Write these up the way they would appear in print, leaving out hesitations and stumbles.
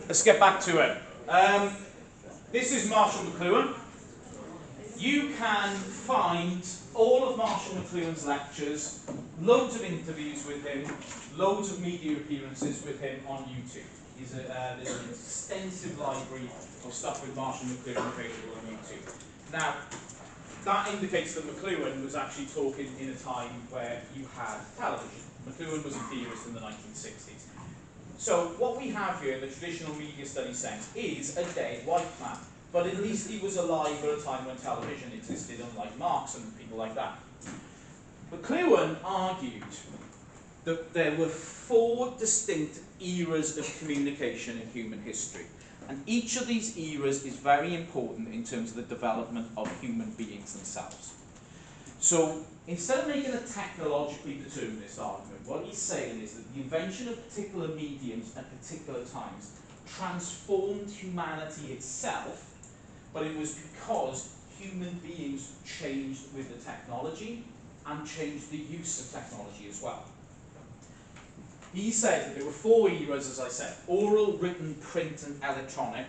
let's get back to it. This is Marshall McLuhan. You can find all of Marshall McLuhan's lectures, loads of interviews with him, loads of media appearances with him on YouTube. There's an extensive library of stuff with Marshall McLuhan available on YouTube. Now, that indicates that McLuhan was actually talking in a time where you had television. McLuhan was a theorist in the 1960s. So what we have here in the traditional media study sense is a dead white man. But at least he was alive at a time when television existed, unlike Marx and people like that. McLuhan argued that there were 4 distinct eras of communication in human history. And each of these eras is very important in terms of the development of human beings themselves. So instead of making a technologically determinist argument, what he's saying is that the invention of particular mediums at particular times transformed humanity itself, but it was because human beings changed with the technology and changed the use of technology as well. He said that there were 4 eras, as I said: oral, written, print, and electronic.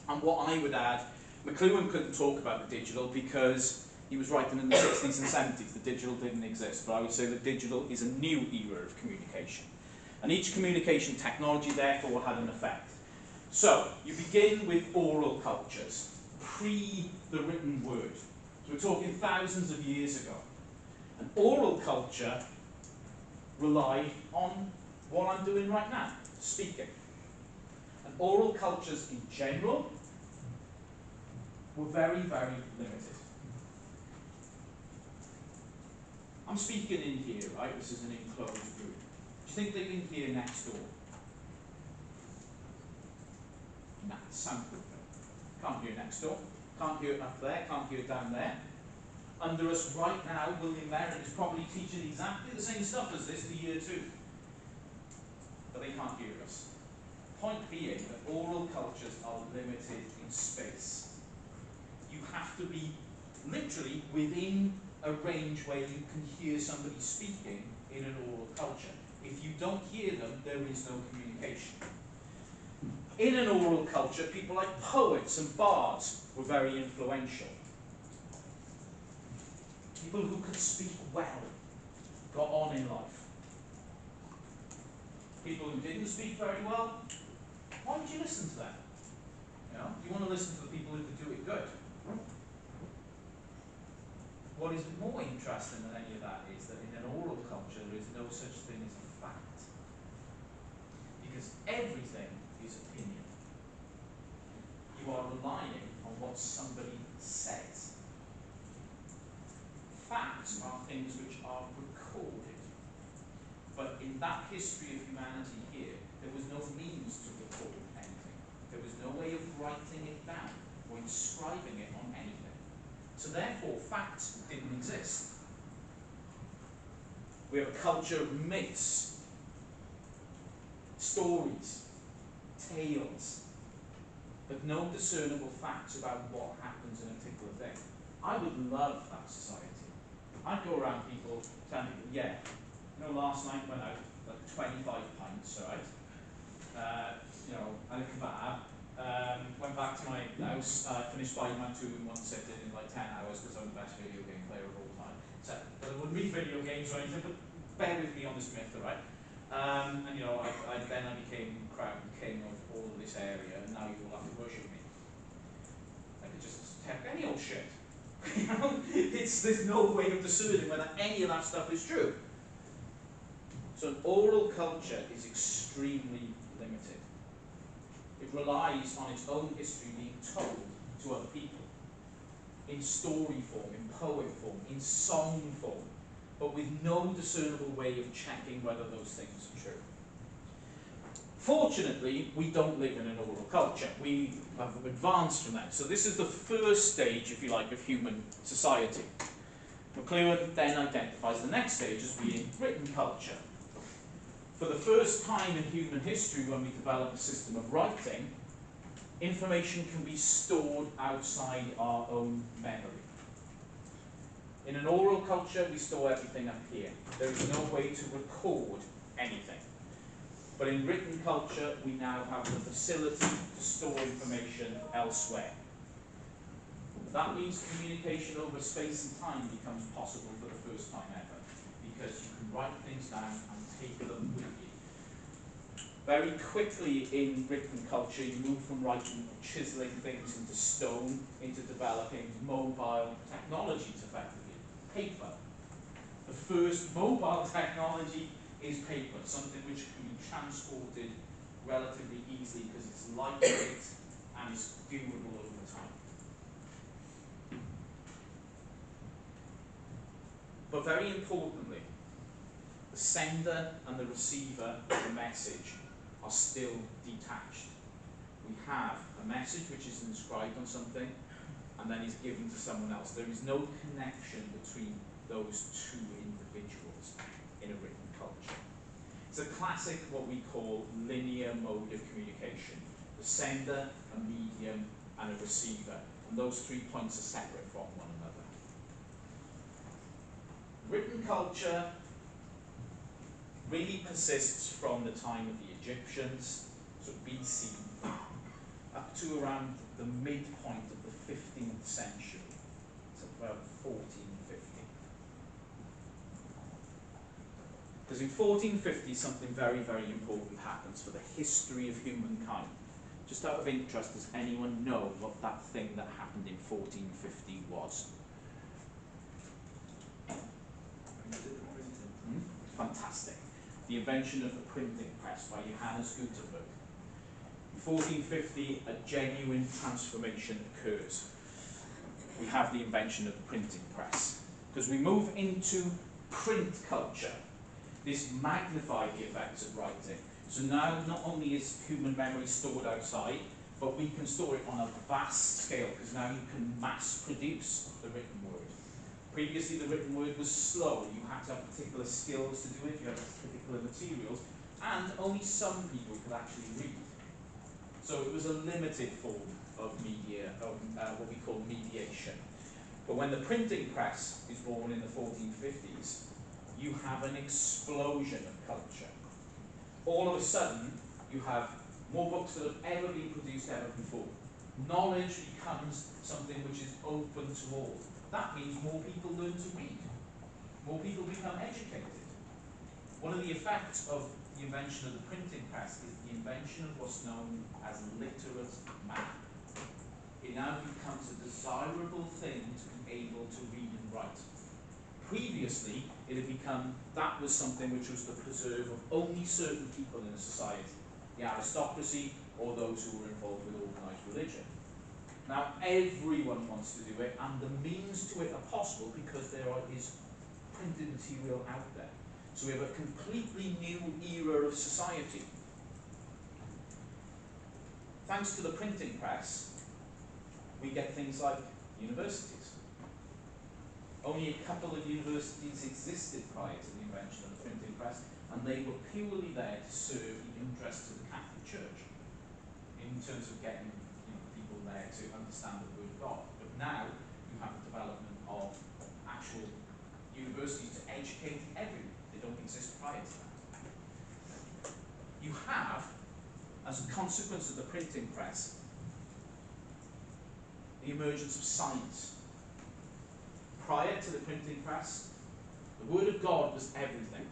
And what I would add, McLuhan couldn't talk about the digital because he was writing in the 60s and 70s. The digital didn't exist, but I would say that digital is a new era of communication. And each communication technology, therefore, had an effect. So, you begin with oral cultures, pre the written word. So we're talking thousands of years ago. And oral culture relied on what I'm doing right now, speaking. And oral cultures in general were very, very limited. I'm speaking in here, right? This is an enclosed room. Do you think they can hear next door? Nah, soundproofing. Can't hear next door. Can't hear it up there. Can't hear it down there. Under us right now, William Merritt is probably teaching exactly the same stuff as this to year 2. But they can't hear us. Point being that oral cultures are limited in space. You have to be literally within a range where you can hear somebody speaking in an oral culture. If you don't hear them, there is no communication. In an oral culture, people like poets and bards were very influential. People who could speak well got on in life. People who didn't speak very well, why would you listen to them? You want to listen to the people who could do it good. What is more interesting than any of that is that in an oral culture there is no such thing as a fact. Because everything is opinion. You are relying on what somebody says. Facts are things which are recorded. But in that history of humanity here, there was no means to record anything. There was no way of writing it down or inscribing it on anything. So therefore, facts didn't exist. We have a culture of myths, stories, tales, but no discernible facts about what happens in a particular thing. I would love that society. I'd go around people telling people, yeah, last night went out like 25 pints, right? Had a kebab. Went back to my house, finished Spider-Man 2 in one sitting in like 10 hours because I'm the best video game player of all time. So, but I wouldn't read video games or anything, but bear with me on this myth, alright? Then I became crowned king of all of this area, and now you all have to worship me. I could just take any old shit. There's no way of discerning whether any of that stuff is true. So an oral culture is extremely limited. It relies on its own history being told to other people. In story form, in poem form, in song form, but with no discernible way of checking whether those things are true. Fortunately, we don't live in an oral culture. We have advanced from that. So this is the first stage, if you like, of human society. McLuhan then identifies the next stage as being written culture. For the first time in human history, when we develop a system of writing, information can be stored outside our own memory. In an oral culture, we store everything up here. There is no way to record anything. But in written culture, we now have the facility to store information elsewhere. That means communication over space and time becomes possible for the first time ever, because you can write things down and take them with you. Very quickly in written culture, you move from writing, chiseling things into stone, into developing mobile technologies effectively. Paper. The first mobile technology is paper, something which can be transported relatively easily because it's lightweight and it's durable over time. But very importantly, the sender and the receiver of the message are still detached. We have a message which is inscribed on something and then is given to someone else. There is no connection between those two individuals in a written culture. It's a classic, what we call linear mode of communication. The sender, a medium, and a receiver. And those 3 points are separate from one another. Written culture really persists from the time of the Egyptians, so BC, up to around the midpoint of the 15th century. It's about 1450. Because in 1450, something very, very important happens for the history of humankind. Just out of interest, does anyone know what that thing that happened in 1450 was? Fantastic. The invention of the printing press by Johannes Gutenberg. In 1450, a genuine transformation occurs. We have the invention of the printing press. Because we move into print culture. This magnified the effects of writing. So now not only is human memory stored outside, but we can store it on a vast scale, because now you can mass produce the written word. Previously the written word was slow. You had to have particular skills to do it, you had particular materials, and only some people could actually read. So it was a limited form of media, what we call mediation. But when the printing press is born in the 1450s, you have an explosion of culture. All of a sudden, you have more books that have ever been produced ever before. Knowledge becomes something which is open to all. That means more people learn to read. More people become educated. One of the effects of the invention of the printing press is the invention of what's known as literate man. It now becomes a desirable thing to be able to read and write. Previously, it had become, that was something which was the preserve of only certain people in a society, the aristocracy or those who were involved with organised religion. Now everyone wants to do it, and the means to it are possible because there is printed material out there. So we have a completely new era of society. Thanks to the printing press, we get things like universities. Only a couple of universities existed prior to the invention of the printing press, and they were purely there to serve the interests of the Catholic Church in terms of getting people there to understand the Word of God. But now you have the development of actual universities to educate everyone. They don't exist prior to that. You have, as a consequence of the printing press, the emergence of science. Prior to the printing press, the Word of God was everything.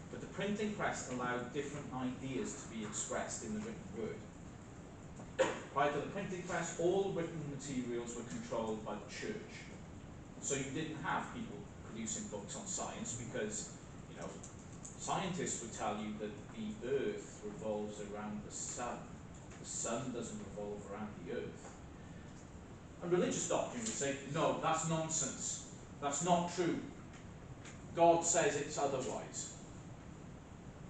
But the printing press allowed different ideas to be expressed in the written word. Prior to the printing press, all written materials were controlled by the church. So you didn't have people producing books on science because, scientists would tell you that the earth revolves around the sun. The sun doesn't revolve around the earth. And religious doctrine would say, no, that's nonsense. That's not true. God says it's otherwise.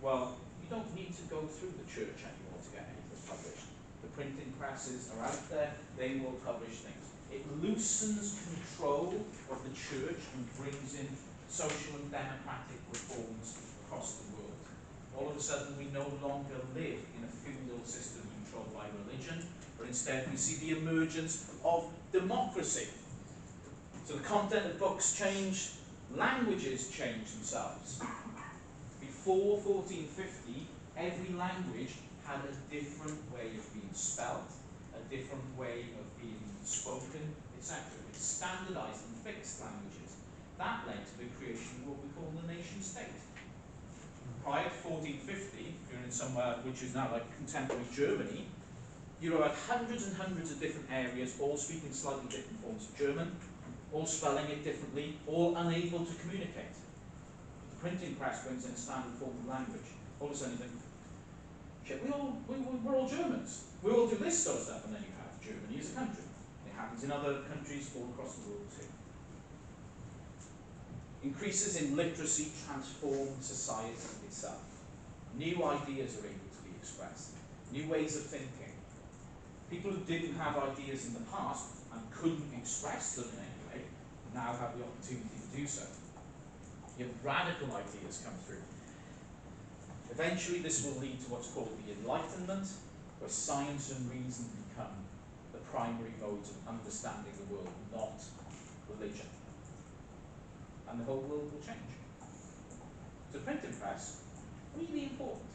Well, you don't need to go through the church anymore to get anything published. The printing presses are out there, they will publish things. It loosens control of the church and brings in social and democratic reforms across the world. All of a sudden, we no longer live in a feudal system controlled by religion, but instead we see the emergence of democracy. So the content of books change, languages change themselves. Before 1450, Every language had a different way of being spelt, a different way of being spoken, etc. It standardized and fixed languages. That led to the creation of what we call the nation state. Prior to 1450, if you're in somewhere which is now like contemporary Germany, you had hundreds and hundreds of different areas, all speaking slightly different forms of German, all spelling it differently, all unable to communicate. The printing press brings in a standard form of language. All of a sudden you think, shit, we're all Germans. We all do this sort of stuff, and then you have Germany as a country. It happens in other countries all across the world too. Increases in literacy transform society itself. New ideas are able to be expressed. New ways of thinking. People who didn't have ideas in the past and couldn't express them in any way now have the opportunity to do so. You have radical ideas come through. Eventually this will lead to what's called the Enlightenment, where science and reason become the primary modes of understanding the world, not religion. And the whole world will change. The printing press, really important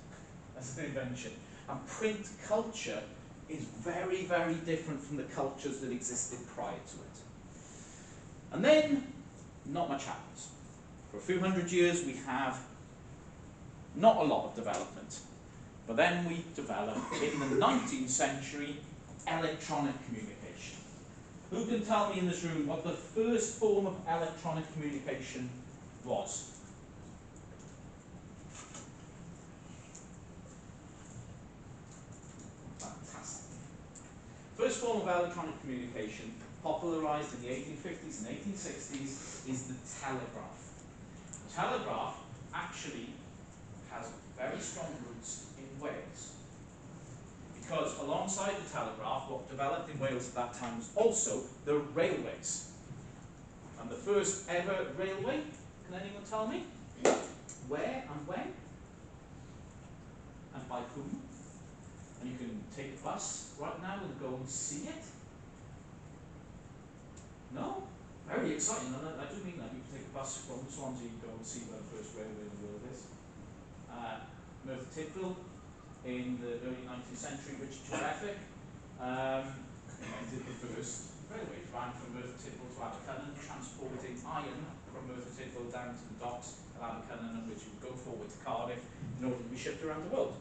as an invention. And print culture is very, very different from the cultures that existed prior to it. And then, not much happens. For a few hundred years we have not a lot of development. But then we develop, in the 19th century, electronic communication. Who can tell me in this room what the first form of electronic communication was? Fantastic. First form of electronic communication, popularized in the 1850s and 1860s, is the telegraph. The telegraph actually has very strong roots in Wales. Because alongside the telegraph, what developed in Wales at that time was also the railways. And the first ever railway, can anyone tell me? Where and when? And by whom? And you can take a bus right now and go and see it? No? Very exciting, and I do mean that. You can take a bus from Swansea and go and see where the first railway in the world is. Merthyr Tydfil in the early 19th century, Richard Trevithick invented the first railway. It ran from Merthyr Tydfil to Abercynon, transporting iron from Merthyr Tydfil down to the docks at Abercynon, and which would go forward to Cardiff in order to be shipped around the world.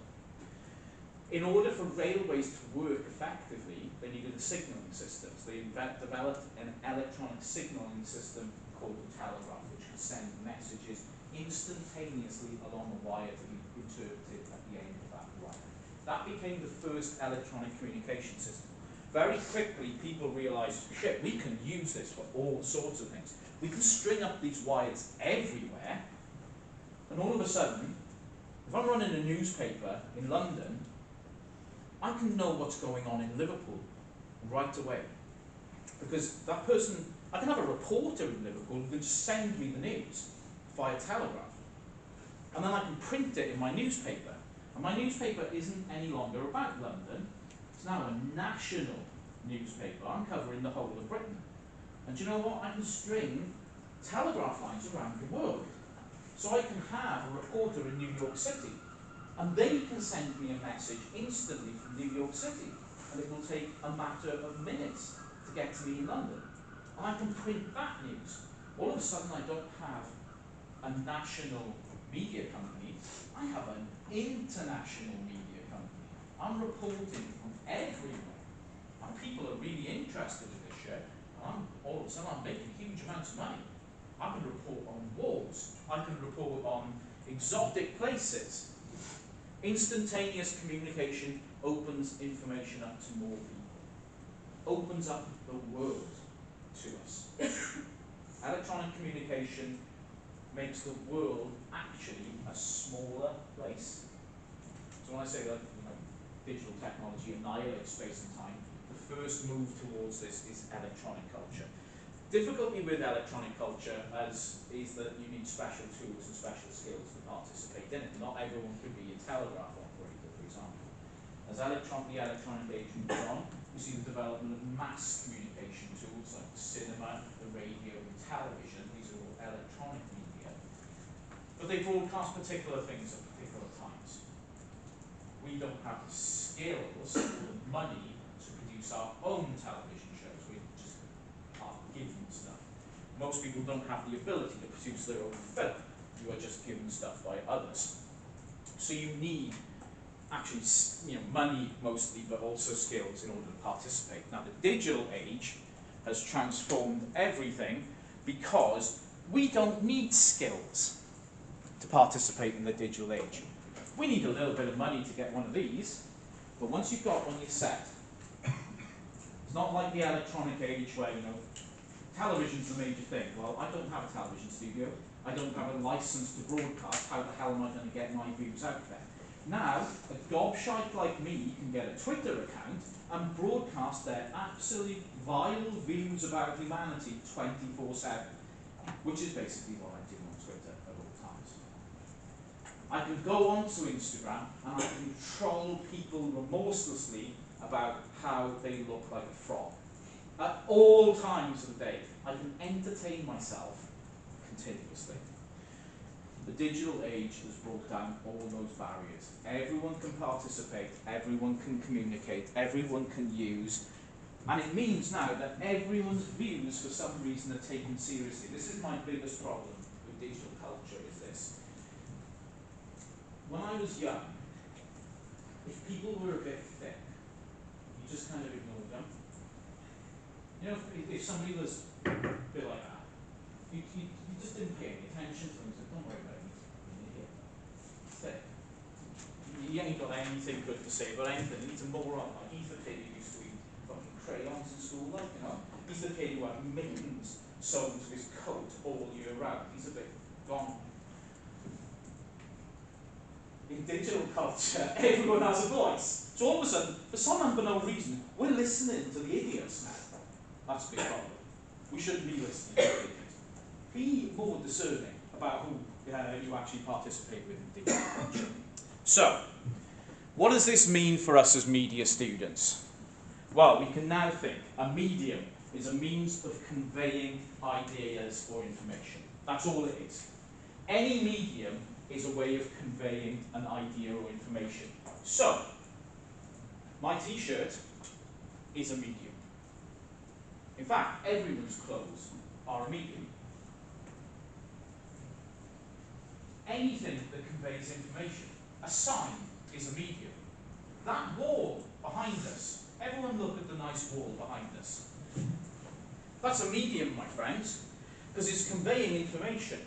In order for railways to work effectively, they needed a signalling system. So they developed an electronic signalling system called the telegraph, which could send messages instantaneously along a wire to be interpreted at the end of that wire. That became the first electronic communication system. Very quickly, people realized, shit, we can use this for all sorts of things. We can string up these wires everywhere, and all of a sudden, if I'm running a newspaper in London, I can know what's going on in Liverpool right away. Because that person, I can have a reporter in Liverpool who can send me the news via telegraph. And then I can print it in my newspaper. And my newspaper isn't any longer about London. It's now a national newspaper. I'm covering the whole of Britain. And do you know what? I can string telegraph lines around the world. So I can have a reporter in New York City, and they can send me a message instantly from New York City. And it will take a matter of minutes to get to me in London. And I can print that news. All of a sudden I don't have a national media company, I have an international media company. I'm reporting from everywhere. And people are really interested in this shit. And all of a sudden I'm making huge amounts of money. I can report on wars. I can report on exotic places. Instantaneous communication opens information up to more people. Opens up the world to us. Electronic communication makes the world actually a smaller place. So when I say that digital technology annihilates space and time, the first move towards this is electronic culture. Difficulty with electronic culture is that you need special tools and special skills to participate in it. Not everyone could be a telegraph operator, for example. As the electronic age moves on, we see the development of mass communication tools like the cinema, the radio, and television. These are all electronic media. But they broadcast particular things at particular times. we don't have the skills or the money to produce our own television shows. We just are given stuff. Most people don't have the ability to produce their own film. You are just given stuff by others. So you need actually, money mostly, but also skills in order to participate. Now, the digital age has transformed everything because we don't need skills to participate in the digital age. We need a little bit of money to get one of these, but once you've got one, you're set. It's not like the electronic age where, television's the major thing. Well, I don't have a television studio. I don't have a license to broadcast. How the hell am I going to get my views out there? Now, a gobshite like me can get a Twitter account and broadcast their absolute vile views about humanity 24/7, which is basically what I do on Twitter at all times. I can go onto Instagram and I can troll people remorselessly about how they look like a frog. At all times of the day, I can entertain myself continuously. The digital age has brought down all those barriers. Everyone can participate, everyone can communicate, everyone can use, and it means now that everyone's views for some reason are taken seriously. This is my biggest problem with digital culture, is this. When I was young, if people were a bit thick, you just kind of ignored them. If somebody was a bit like that, you just didn't pay any attention to them. So don't worry about it, he's an idiot. Thick. You ain't got anything good to say about anything. He's a moron. Like, he's the kid who used to eat fucking crayons in school, He's the kid who had mittens sewn to his coat all year round. He's a bit gone. In digital culture, everyone has a voice. So all of a sudden, for some unbeknown reason, we're listening to the idiots now. That's a big problem. We shouldn't be listening to the idiots. Be more discerning about who you actually participate with in digital culture. So, what does this mean for us as media students? Well, we can now think a medium is a means of conveying ideas or information. That's all it is. Any medium is a way of conveying an idea or information. So, my t-shirt is a medium. In fact, everyone's clothes are a medium. Anything that conveys information. A sign is a medium. That wall behind us, everyone look at the nice wall behind us. That's a medium, my friends, because it's conveying information.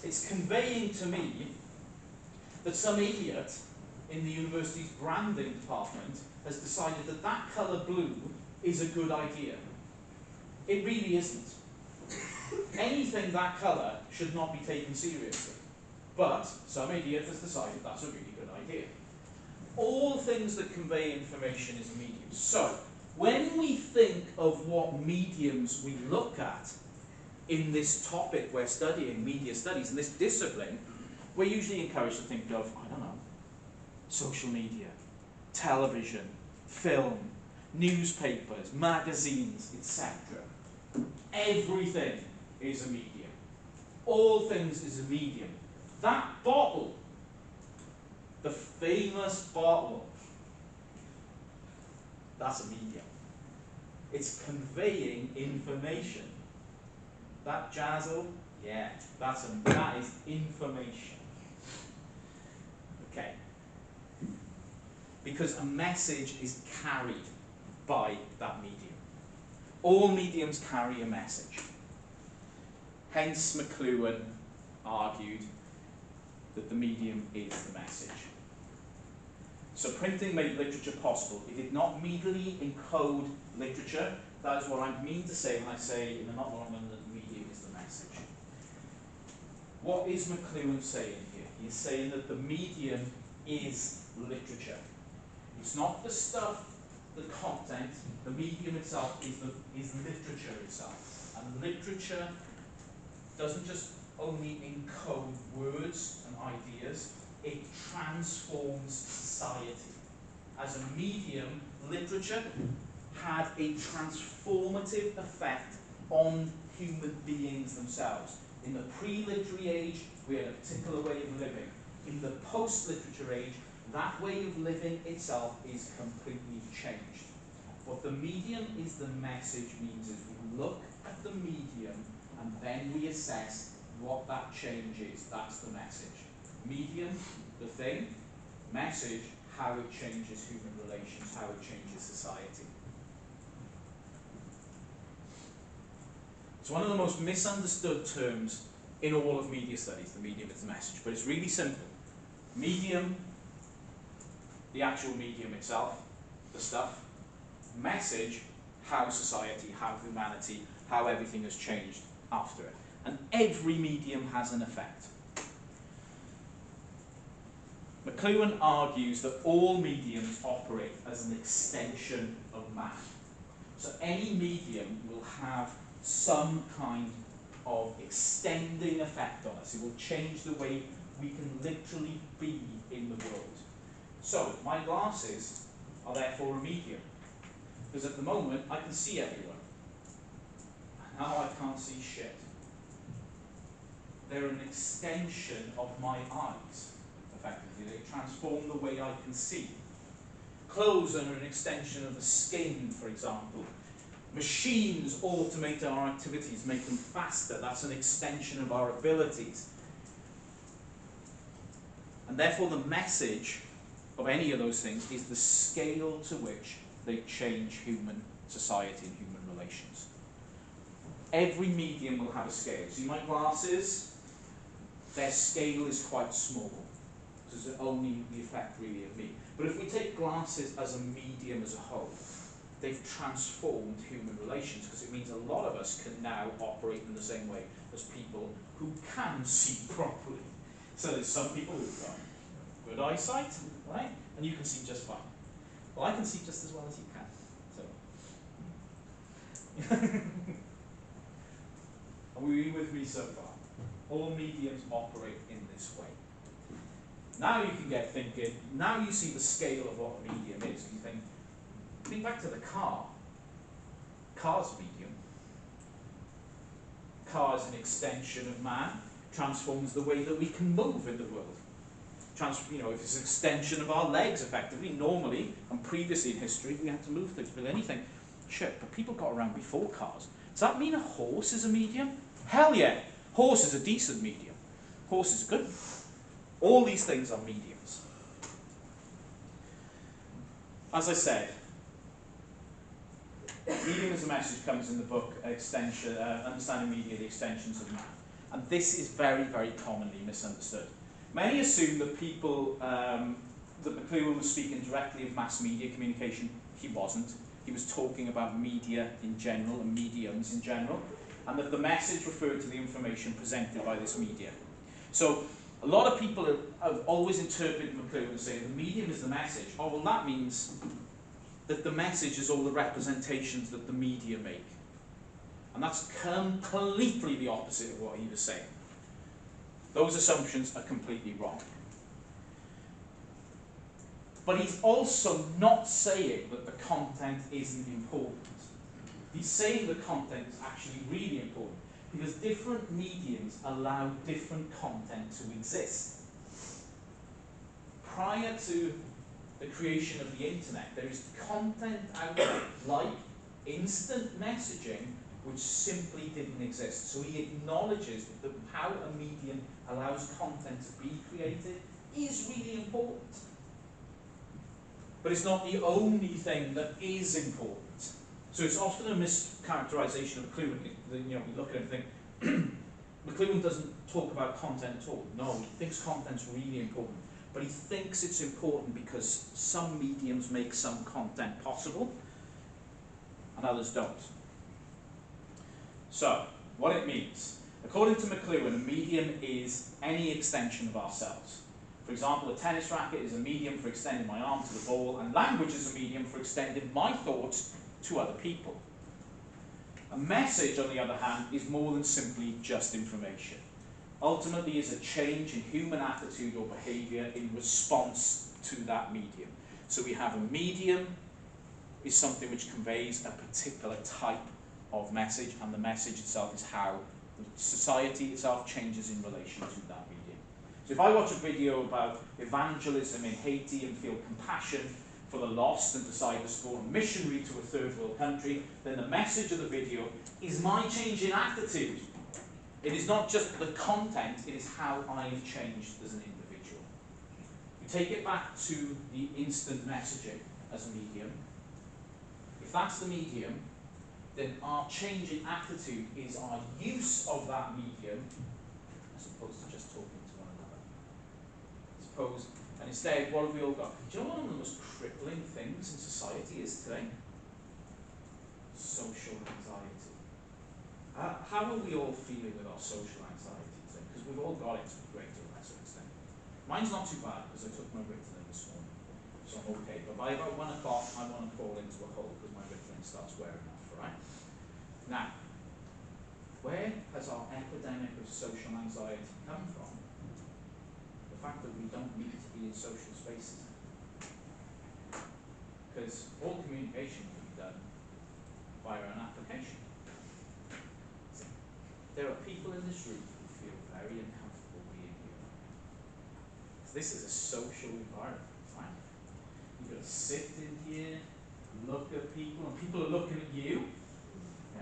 It's conveying to me that some idiot in the university's branding department has decided that that colour blue is a good idea. It really isn't. Anything that colour should not be taken seriously. But some idiot has decided that's a really good idea. All things that convey information is a medium. So, when we think of what mediums we look at in this topic we're studying, media studies, in this discipline, we're usually encouraged to think of, social media, television, film, newspapers, magazines, etc. Everything is a medium. All things is a medium. That bottle, the famous bottle, that's a medium. It's conveying information. That jazzle, yeah, that is information. Okay. Because a message is carried by that medium. All mediums carry a message. Hence McLuhan argued that the medium is the message. So printing made literature possible. It did not merely encode literature. That is what I mean to say when I say in the not long run that the medium is the message. What is McLuhan saying here? He is saying that the medium is literature. It's not the stuff, the content. The medium itself is literature itself. And literature doesn't just only encode words and ideas, it transforms society. As a medium, literature had a transformative effect on human beings themselves. In the pre-literary age, we had a particular way of living. In the post-literature age, That way of living itself is completely changed. What the medium is the message means is we look at the medium and then we assess what that change is. That's the message. Medium, the thing. Message, how it changes human relations, how it changes society. It's one of the most misunderstood terms in all of media studies, the medium is the message, but it's really simple. Medium, the actual medium itself, the stuff. Message, how society, how humanity, how everything has changed after it. And every medium has an effect. McLuhan argues that all mediums operate as an extension of man. So any medium will have some kind of extending effect on us. It will change the way we can literally be in the world. So my glasses are therefore a medium. Because at the moment I can see everyone. Now I can't see shit. They're an extension of my eyes, effectively. They transform the way I can see. Clothes are an extension of the skin, for example. Machines automate our activities, make them faster. That's an extension of our abilities. And therefore the message of any of those things is the scale to which they change human society and human relations. Every medium will have a scale. See my glasses? Their scale is quite small. This is only the effect really of me. But if we take glasses as a medium as a whole, they've transformed human relations, because it means a lot of us can now operate in the same way as people who can see properly. So there's some people who've got good eyesight, right? And you can see just fine. Well, I can see just as well as you can. So, are we with me so far? All mediums operate in this way. Now you can get thinking, now you see the scale of what a medium is. You think back to the car. Car's a medium. Car is an extension of man, transforms the way that we can move in the world. If it's an extension of our legs, effectively, normally, and previously in history, we had to move things, but anything. Shit, but people got around before cars. Does that mean a horse is a medium? Hell yeah! Horse is a decent medium. Horse is good. All these things are mediums. As I said, medium as a message comes in the book, Understanding Media, the Extensions of Man. And this is very, very commonly misunderstood. Many assume that that McLuhan was speaking directly of mass media communication. He wasn't. He was talking about media in general and mediums in general, and that the message referred to the information presented by this media. So a lot of people have always interpreted McLuhan as saying the medium is the message. Oh, well, that means that the message is all the representations that the media make. And that's completely the opposite of what he was saying. Those assumptions are completely wrong. But he's also not saying that the content isn't important. He's saying the content is actually really important, because different mediums allow different content to exist. Prior to the creation of the internet, there is content out there like instant messaging which simply didn't exist. So he acknowledges that how a medium allows content to be created is really important. But it's not the only thing that is important. So it's often a mischaracterization of McLuhan. We look at it and think, McLuhan doesn't talk about content at all. No, he thinks content's really important. But he thinks it's important because some mediums make some content possible and others don't. So, what it means. According to McLuhan, a medium is any extension of ourselves. For example, a tennis racket is a medium for extending my arm to the ball, and language is a medium for extending my thoughts to other people. A message, on the other hand, is more than simply just information. Ultimately, is a change in human attitude or behavior in response to that medium. So we have a medium is something which conveys a particular type of message, and the message itself is how society itself changes in relation to that medium. So So if I watch a video about evangelism in Haiti and feel compassion for the lost and decide to support a missionary to a third world country, then the message of the video is my change in attitude. It is not just the content, it is how I have changed as an individual. We take it back to the instant messaging as a medium. If that's the medium, then our change in attitude is our use of that medium as opposed to just talking to one another. And instead, what have we all got? Do you know what one of the most crippling things in society is today? Social anxiety. How are we all feeling with our social anxiety today? Because we've all got it to a greater or lesser extent. Mine's not too bad because I took my Ritalin this morning, so I'm okay. But by about 1 o'clock, I want to fall into a hole because my Ritalin starts wearing off, right? Now, where has our epidemic of social anxiety come from? The fact that we don't need to be in social spaces. Because all communication can be done via an application. There are people in this room who feel very uncomfortable being here. So this is a social environment, right? You've got to sit in here, look at people, and people are looking at you.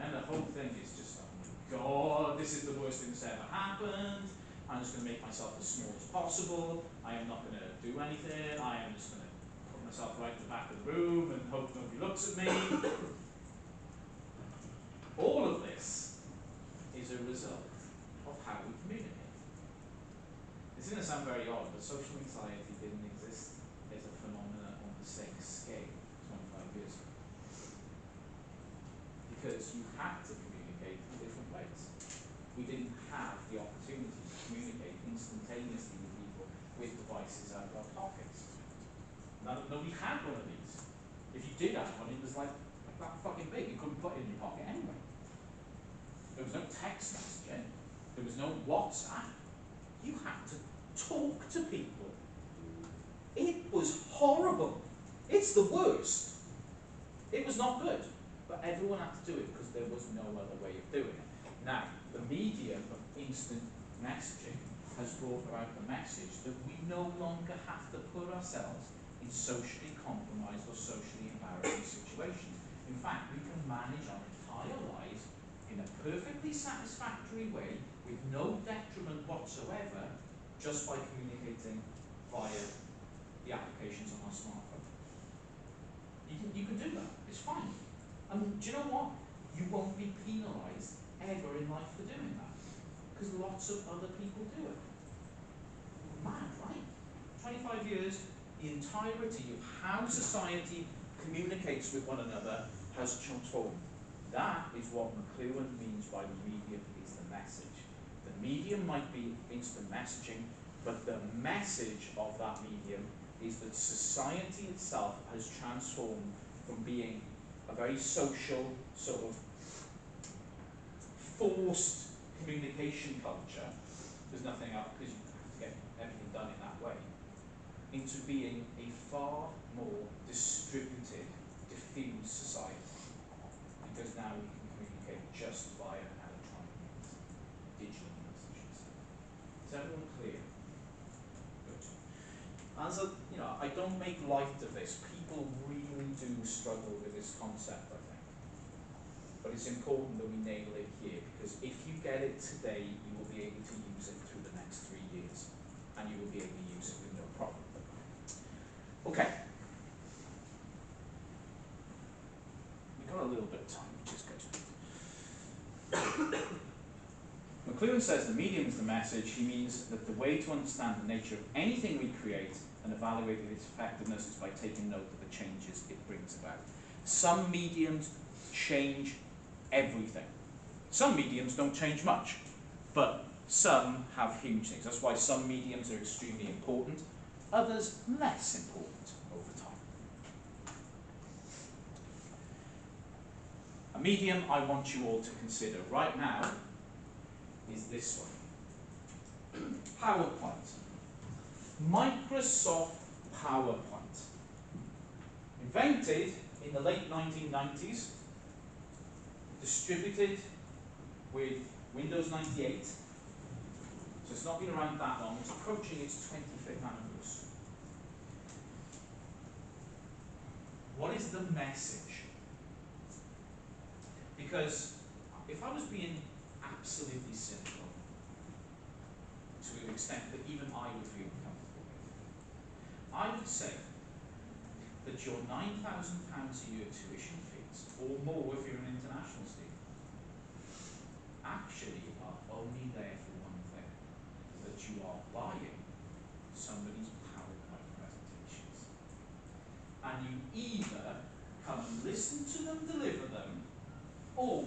And the whole thing is just, oh my God, this is the worst thing that's ever happened. I'm just going to make myself as small as possible. I am not going to do anything. I am just going to put myself right at the back of the room and hope nobody looks at me. All of this is a result of how we communicate. It's going to sound very odd, but social anxiety didn't exist as a phenomenon on the same scale 25 years ago. Because you had to communicate in different ways. We didn't have the opportunity to communicate instantaneously with people with devices out of our pockets. Nobody had one of these. If you did have one, it was like that fucking big. You couldn't put it in your pocket anyway. There was no text messaging. There was no WhatsApp. You had to talk to people. It was horrible. It's the worst. It was not good. But everyone had to do it because there was no other way of doing it. Now, the medium of instant messaging has brought about the message that we no longer have to put ourselves in socially compromised or socially embarrassing situations. In fact, we can manage our entire lives in a perfectly satisfactory way with no detriment whatsoever just by communicating via the applications on our smartphone. You can do that. It's fine. And do you know what? You won't be penalised ever in life for doing that. Because lots of other people do it. Mad, right? 25 years, the entirety of how society communicates with one another has transformed. That is what McLuhan means by the medium is the message. The medium might be instant messaging, but the message of that medium is that society itself has transformed from being a very social, sort of forced communication culture, there's nothing else because you have to get everything done in that way, into being a far more distributed, diffused society. Because now we can communicate just via electronic means, digital means. Is everyone clear? Good. As a, I don't make light of this. People really do struggle with this concept, I think. But it's important that we nail it here, because if you get it today, you will be able to use it through the next 3 years, and you will be able to use it with no problem. Okay. We've got a little bit of time, which is good. McLuhan says the medium is the message. He means that the way to understand the nature of anything we create and evaluate its effectiveness is by taking note of the changes it brings about. Some mediums change everything. Some mediums don't change much, but some have huge things. That's why some mediums are extremely important, others less important over time. A medium I want you all to consider right now is this one. PowerPoint. Microsoft PowerPoint. Invented in the late 1990s, distributed with Windows 98, So it's not been around that long. It's approaching its 25th anniversary. What is the message? Because if I was being absolutely cynical, to an extent that even I would feel comfortable with, I would say that your £9,000 a year tuition fees, or more if you're an international student, actually are only there for one thing, that you are buying somebody's PowerPoint presentations. And you either come and listen to them deliver them, or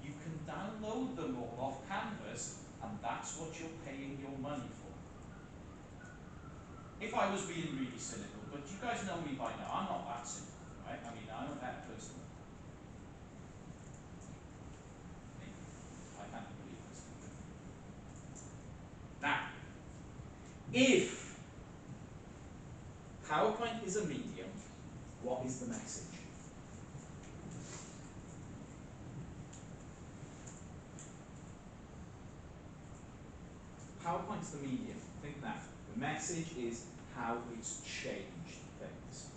you can download them all off Canvas, and that's what you're paying your money for. If I was being really cynical, but you guys know me by now, I'm not that cynical, right? I mean, I'm a better person. I can't believe this. Now, if PowerPoint is a medium, what is the message? PowerPoint's the medium. Think that. The message is how it's changed things.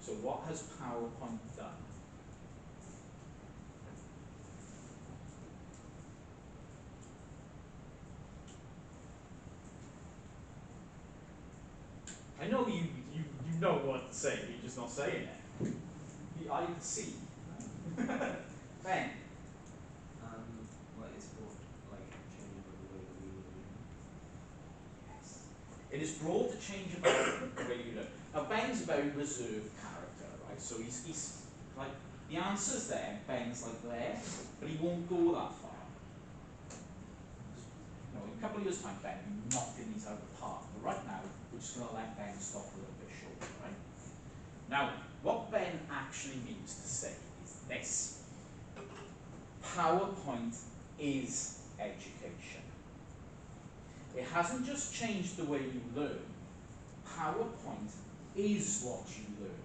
So what has PowerPoint done? I know you know what to say, you're just not saying it. I can see. Ben? Well, it's brought like changing the way that we learn. Yes. It is brought to change about the way you learn. Now Ben's a very reserved character, right? So he's like, the answer's there, Ben's like there, but he won't go that far. You know, in a couple of years' time, Ben will be knocking these out of the park. But right now, we're just going to let Ben stop a little bit short, right? Now, what Ben actually means to say is this. PowerPoint is education. It hasn't just changed the way you learn. PowerPoint is what you learn.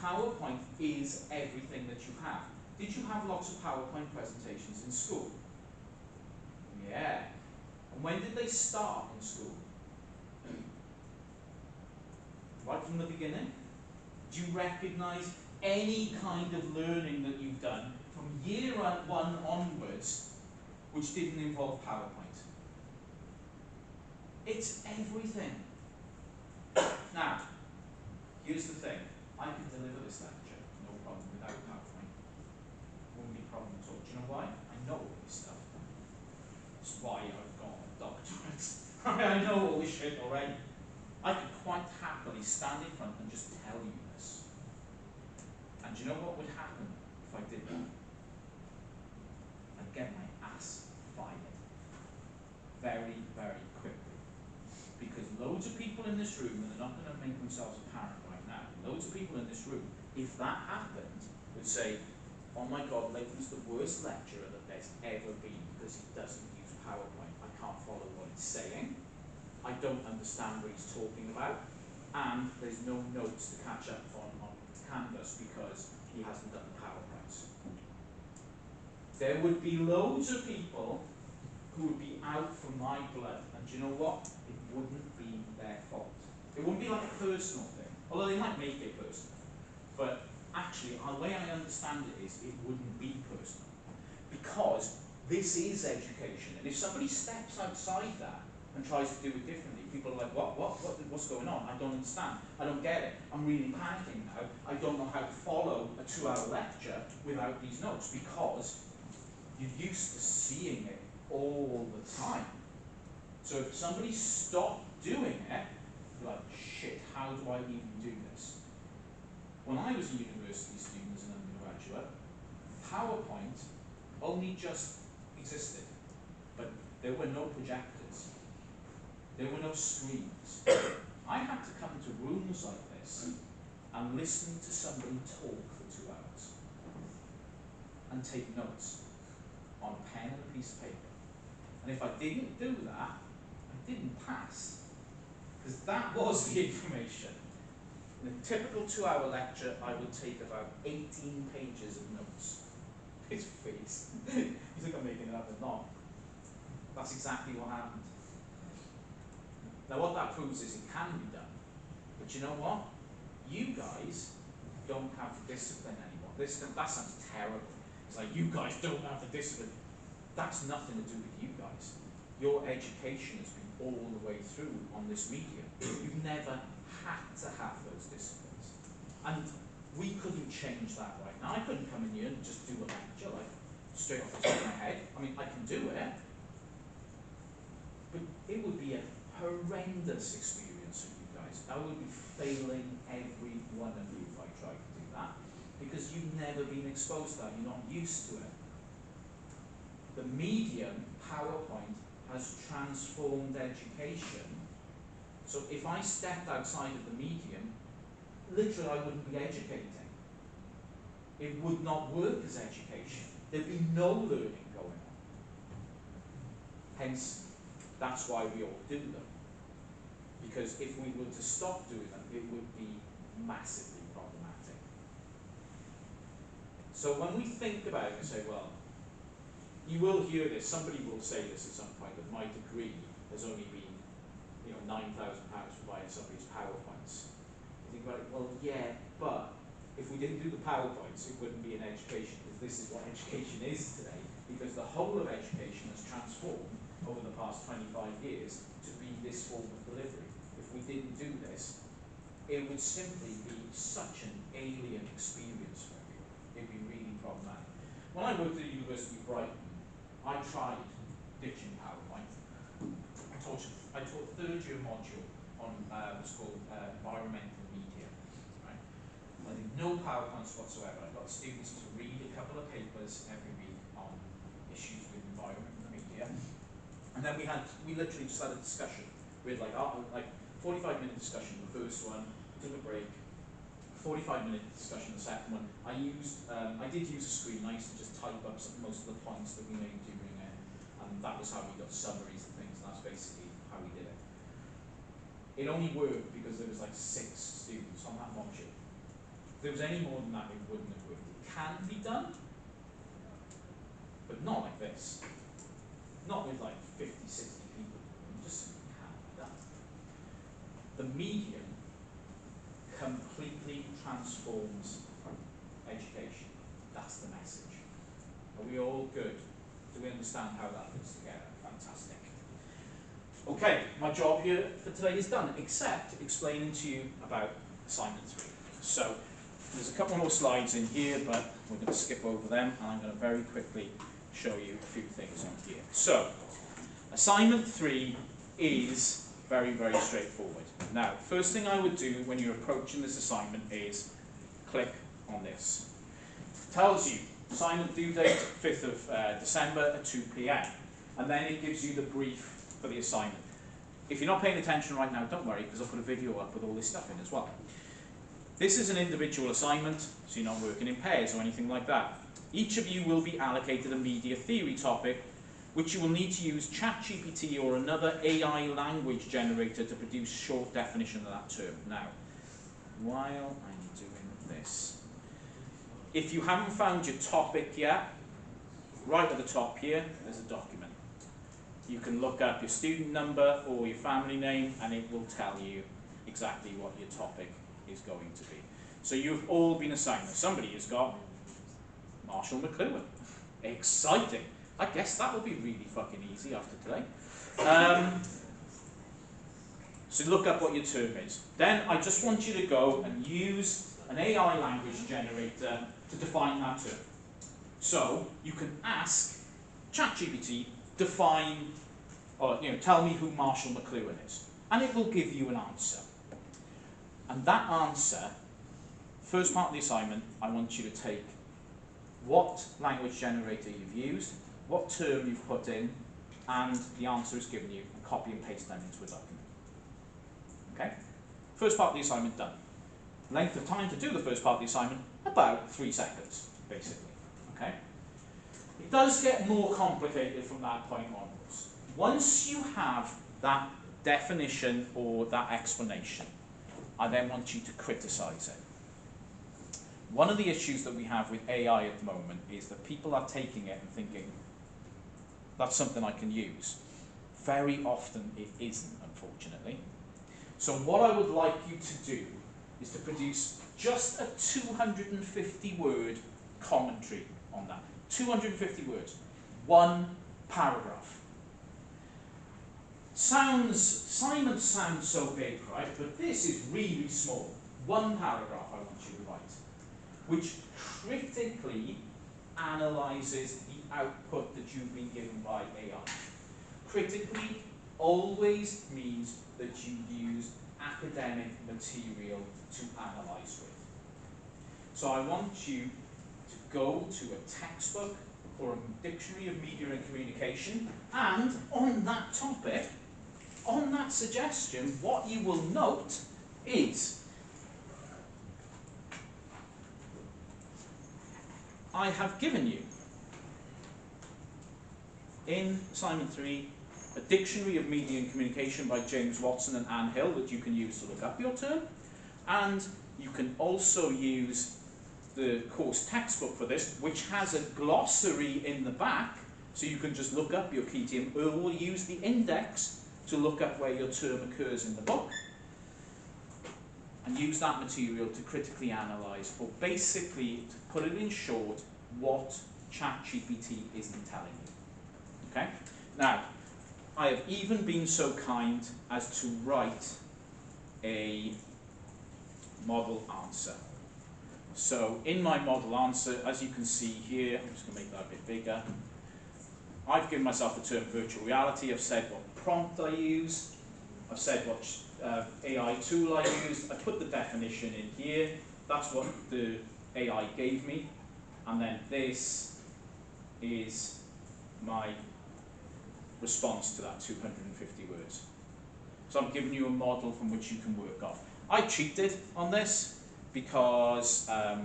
PowerPoint is everything that you have. Did you have lots of PowerPoint presentations in school? Yeah. And when did they start in school? Right from the beginning? Do you recognize any kind of learning that you've done from year one onwards which didn't involve PowerPoint? It's everything. Now, here's the thing. I can deliver this lecture, no problem, without PowerPoint. Won't be a problem at all. Do you know why? I know all this stuff. That's why I've got a doctorate. I know all this shit already. I could quite happily stand in front and just tell you this. And do you know what would happen if I did that? I'd get my ass fired. Very, very quickly. Because loads of people in this room, and they're not going to make themselves apparent right now, loads of people in this room, if that happened, would say, oh my God, Latham's the worst lecturer that there's ever been because he doesn't use PowerPoint. I can't follow what he's saying. I don't understand what he's talking about. And there's no notes to catch up on Canvas because he hasn't done the PowerPoints. There would be loads of people who would be out for my blood. And do you know what? It wouldn't be their fault. It wouldn't be like a personal thing. Although they might make it personal. But actually, the way I understand it is, it wouldn't be personal. Because this is education. And if somebody steps outside that and tries to do it differently, people are like, what's going on? I don't understand. I don't get it. I'm really panicking now. I don't know how to follow a 2-hour lecture without these notes because you're used to seeing it all the time. So if somebody stopped doing it, you're like, shit, how do I even do this? When I was a university student as an undergraduate, PowerPoint only just existed, but there were no projectors. There were no screens. I had to come to rooms like this and listen to somebody talk for 2 hours and take notes on a pen and a piece of paper. And if I didn't do that, I didn't pass, because that was the information. In a typical 2-hour lecture, I would take about 18 pages of notes. His face. You think I'm making it up, but not. That's exactly what happened. Now what that proves is it can be done. But you know what? You guys don't have the discipline anymore. That sounds terrible. It's like, you guys don't have the discipline. That's nothing to do with you guys. Your education has been all the way through on this medium. You've never had to have those disciplines. And we couldn't change that right now. I couldn't come in here and just do a lecture like straight off the top of my head. I mean, I can do it, but it would be a horrendous experience for you guys. I would be failing every one of you if I tried to do that, because you've never been exposed to that. You're not used to it. The medium, PowerPoint, has transformed education. So if I stepped outside of the medium, literally I wouldn't be educating. It would not work as education. There'd be no learning going on. Hence, that's why we all do them. Because if we were to stop doing them, it would be massively problematic. So when we think about it and say, well, you will hear this, somebody will say this at some point, that my degree has only been, £9,000 for buying somebody's PowerPoints. You think about it, well, yeah, but if we didn't do the PowerPoints, it wouldn't be an education, because this is what education is today, because the whole of education has transformed over the past 25 years to be this form of delivery. If we didn't do this, it would simply be such an alien experience for everyone. It'd be really problematic. When I worked at the University of Brighton, I tried ditching PowerPoint. I taught a third year module on what's called environmental media. Right? I did no PowerPoints whatsoever. I got students to read a couple of papers every week on issues with environment and media. And then we literally just had a discussion. We had like 45-minute discussion the first one, took a break, 45-minute discussion the second one. I did use a screen. I used to just type up most of the points that we made during it, and that was how we got summaries and things, and that's basically how we did it. It only worked because there was like 6 students on that module. If there was any more than that, it wouldn't have worked. It can be done, but not like this. Not with like 50, 60 people. It just can't be done. The medium completely transforms education. That's the message. Are we all good? Do we understand how that fits together? Fantastic. Okay, my job here for today is done, except explaining to you about assignment 3. So, there's a couple more slides in here, but we're going to skip over them, and I'm going to very quickly show you a few things on here. So, assignment 3 is very, very straightforward. Now, first thing I would do when you're approaching this assignment is click on this. It tells you assignment due date 5th of December at 2 p.m. and then it gives you the brief for the assignment. If you're not paying attention right now, don't worry, because I'll put a video up with all this stuff in as well. This is an individual assignment, so you're not working in pairs or anything like that. Each of you will be allocated a media theory topic, which you will need to use ChatGPT or another AI language generator to produce short definition of that term. Now, while I'm doing this, if you haven't found your topic yet, right at the top here, there's a document. You can look up your student number or your family name, and it will tell you exactly what your topic is going to be. So you've all been assigned. Somebody has got Marshall McLuhan. Exciting. I guess that will be really fucking easy after today. So look up what your term is. Then I just want you to go and use an AI language generator to define that term. So you can ask ChatGPT, define, or tell me who Marshall McLuhan is, and it will give you an answer. And that answer, first part of the assignment, I want you to take what language generator you've used, what term you've put in, and the answer is given you, and copy and paste them into a document. Okay? First part of the assignment done. Length of time to do the first part of the assignment, about 3 seconds, basically. Okay? It does get more complicated from that point onwards. Once you have that definition or that explanation, I then want you to criticize it. One of the issues that we have with AI at the moment is that people are taking it and thinking, that's something I can use. Very often it isn't, unfortunately. So what I would like you to do is to produce just a 250 word commentary on that. 250 words, one paragraph. Simon sounds so big, right? But this is really small. One paragraph I want you to write, which critically analyses the output that you've been given by AI. Critically always means that you use academic material to analyse with. So I want you to go to a textbook or a dictionary of media and communication, and on that topic, on that suggestion, what you will note is I have given you in assignment 3 a dictionary of media and communication by James Watson and Anne Hill that you can use to look up your term, and you can also use the course textbook for this, which has a glossary in the back, so you can just look up your key term, or we'll use the index to look up where your term occurs in the book, and use that material to critically analyse, or basically, to put it in short, what ChatGPT isn't telling you. Okay? Now, I have even been so kind as to write a model answer. So in my model answer, as you can see here, I'm just going to make that a bit bigger. I've given myself the term virtual reality. I've said what prompt I use. I've said what AI tool I used. I put the definition in here. That's what the AI gave me. And then this is my response to that 250 words. So I'm giving you a model from which you can work off. I cheated on this because I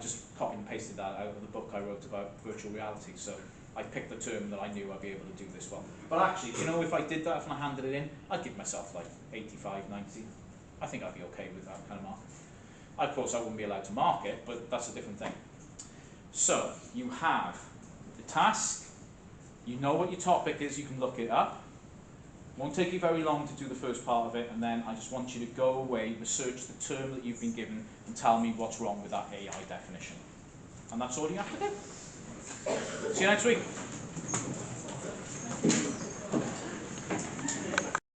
just copied and pasted that out of the book I wrote about virtual reality. So I picked the term that I knew I'd be able to do this well. But actually, you know, if I did that, if I handed it in, I'd give myself like 85, 90. I think I'd be okay with that kind of mark. Of course, I wouldn't be allowed to mark it, but that's a different thing. So you have the task. You know what your topic is, you can look it up. Won't take you very long to do the first part of it, and then I just want you to go away, research the term that you've been given, and tell me what's wrong with that AI definition. And that's all you have to do. See you next week.